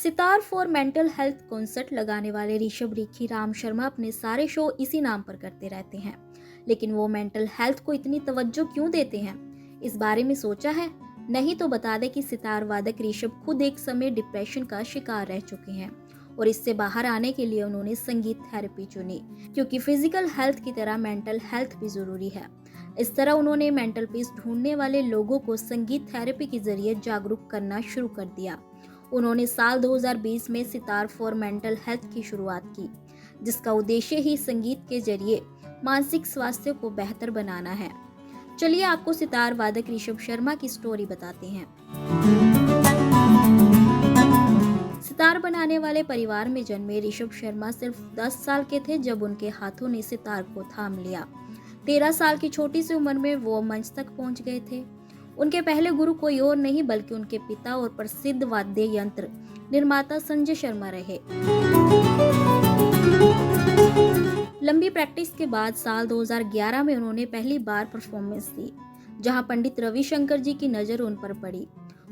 Sitar for mental health concert लगाने वाले ऋषभ रिखी राम शर्मा अपने सारे शो इसी नाम पर करते रहते हैं, लेकिन वो मेंटल हेल्थ को इतनी तवज्जो क्यों देते हैं, इस बारे में सोचा है? नहीं तो बता दें कि सितार वादक ऋषभ खुद एक समय डिप्रेशन का शिकार रह चुके हैं और इससे बाहर आने के लिए उन्होंने संगीत थेरेपी चुनी, क्योंकि फिजिकल हेल्थ की तरह मेंटल हेल्थ भी जरूरी है। इस तरह उन्होंने मेंटल पीस ढूंढने वाले लोगों को संगीत थेरेपी के जरिए जागरूक करना शुरू कर दिया। उन्होंने साल 2020 में सितार फॉर मेंटल हेल्थ की शुरुआत की, जिसका उद्देश्य ही संगीत के जरिए मानसिक स्वास्थ्य को बेहतर बनाना है। चलिए आपको सितार वादक ऋषभ शर्मा की स्टोरी बताते हैं। सितार बनाने वाले परिवार में जन्मे ऋषभ शर्मा सिर्फ 10 साल के थे जब उनके हाथों ने सितार को थाम लिया। 13 साल की छोटी सी उम्र में वो मंच तक पहुंच गए थे। उनके पहले गुरु कोई और नहीं बल्कि उनके पिता और प्रसिद्ध वाद्य यंत्र निर्माता संजय शर्मा रहे। लंबी प्रैक्टिस के बाद साल 2011 में उन्होंने पहली बार परफॉर्मेंस दी, जहां पंडित रविशंकर जी की नजर उन पर पड़ी।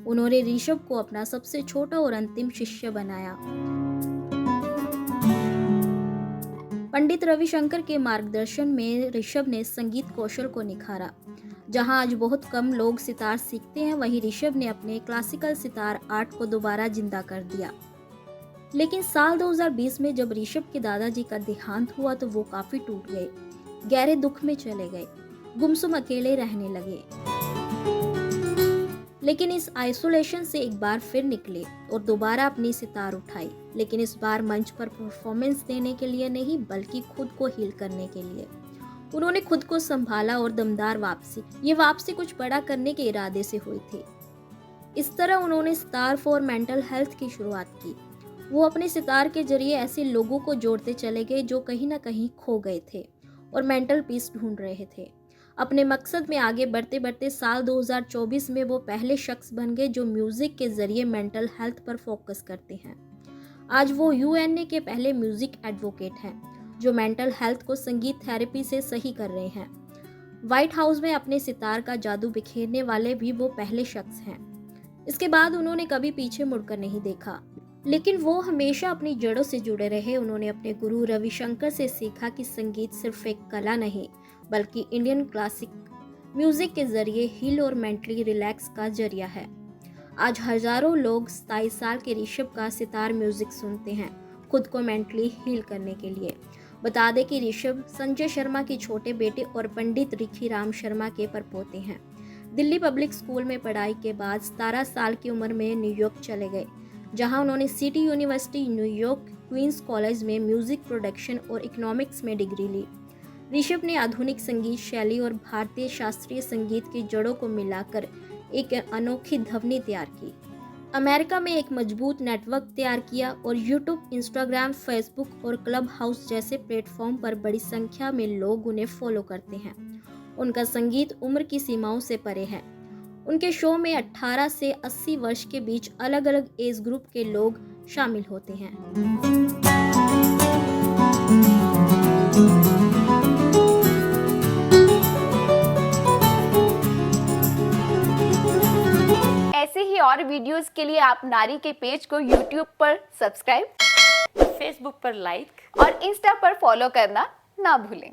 उन्होंने ऋषभ को अपना सबसे छोटा और अंतिम शिष्य बनाया। पंडित रविशंकर के मार्गदर्शन में ऋषभ ने संगीत कौशल को निखारा। जहां आज बहुत कम लोग सितार सीखते हैं, वहीं ऋषभ ने अपने क्लासिकल सितार आर्ट को दोबारा जिंदा कर दिया। लेकिन साल 2020 में जब ऋषभ के दादाजी का देहांत हुआ तो वो काफी टूट गए, गहरे दुख में चले गए, गुमसुम अकेले रहने लगे। लेकिन इस आइसोलेशन से एक बार फिर निकले और दोबारा अपनी सितार उठाई, लेकिन इस बार मंच पर परफॉर्मेंस देने के लिए नहीं बल्कि खुद को हील करने के लिए। उन्होंने खुद को संभाला और दमदार वापसी, ये वापसी कुछ बड़ा करने के इरादे से हुई थी। इस तरह उन्होंने सितार फॉर मेंटल हेल्थ की शुरुआत की। वो अपने सितार के जरिए ऐसे लोगों को जोड़ते चले गए जो कहीं ना कहीं खो गए थे और मेंटल पीस ढूंढ रहे थे। अपने मकसद में आगे बढ़ते बढ़ते साल 2024 में वो पहले शख्स बन गए जो म्यूजिक के जरिए मेंटल हेल्थ पर फोकस करते हैं। आज वो यूएनए के पहले म्यूजिक एडवोकेट हैं जो मेंटल हेल्थ को संगीत थेरेपी से सही कर रहे हैं। व्हाइट हाउस में अपने सितार का जादू बिखेरने वाले भी वो पहले शख्स हैं। इसके बाद उन्होंने कभी पीछे मुड़कर नहीं देखा, लेकिन वो हमेशा अपनी जड़ों से जुड़े रहे। उन्होंने अपने गुरु रविशंकर से सीखा कि संगीत सिर्फ एक कला नहीं बल्कि इंडियन क्लासिक म्यूजिक के जरिए हील और मेंटली रिलैक्स का जरिया है। आज हजारों लोग 27 साल के ऋषभ का सितार म्यूजिक सुनते हैं खुद को मेंटली हील करने के लिए। बता दें कि ऋषभ संजय शर्मा के छोटे बेटे और पंडित रिखी राम शर्मा के परपोते हैं। दिल्ली पब्लिक स्कूल में पढ़ाई के बाद 17 साल की उम्र में न्यूयॉर्क चले गए, जहां उन्होंने city university New York Queens college में म्यूजिक प्रोडक्शन और इकोनॉमिक्स में डिग्री ली। ऋषभ ने आधुनिक संगीत शैली और भारतीय शास्त्रीय संगीत की जड़ों को मिलाकर एक अनोखी ध्वनि तैयार की, अमेरिका में एक मजबूत नेटवर्क तैयार किया और यूट्यूब, इंस्टाग्राम, फेसबुक और क्लब हाउस जैसे प्लेटफॉर्म पर बड़ी संख्या में लोग उन्हें फॉलो करते हैं। उनका संगीत उम्र की सीमाओं से परे है। उनके शो में 18 से 80 वर्ष के बीच अलग अलग एज ग्रुप के लोग शामिल होते हैं। ऐसे ही और वीडियोस के लिए आप नारी के पेज को YouTube पर सब्सक्राइब, फेसबुक पर लाइक और इंस्टा पर फॉलो करना ना भूलें।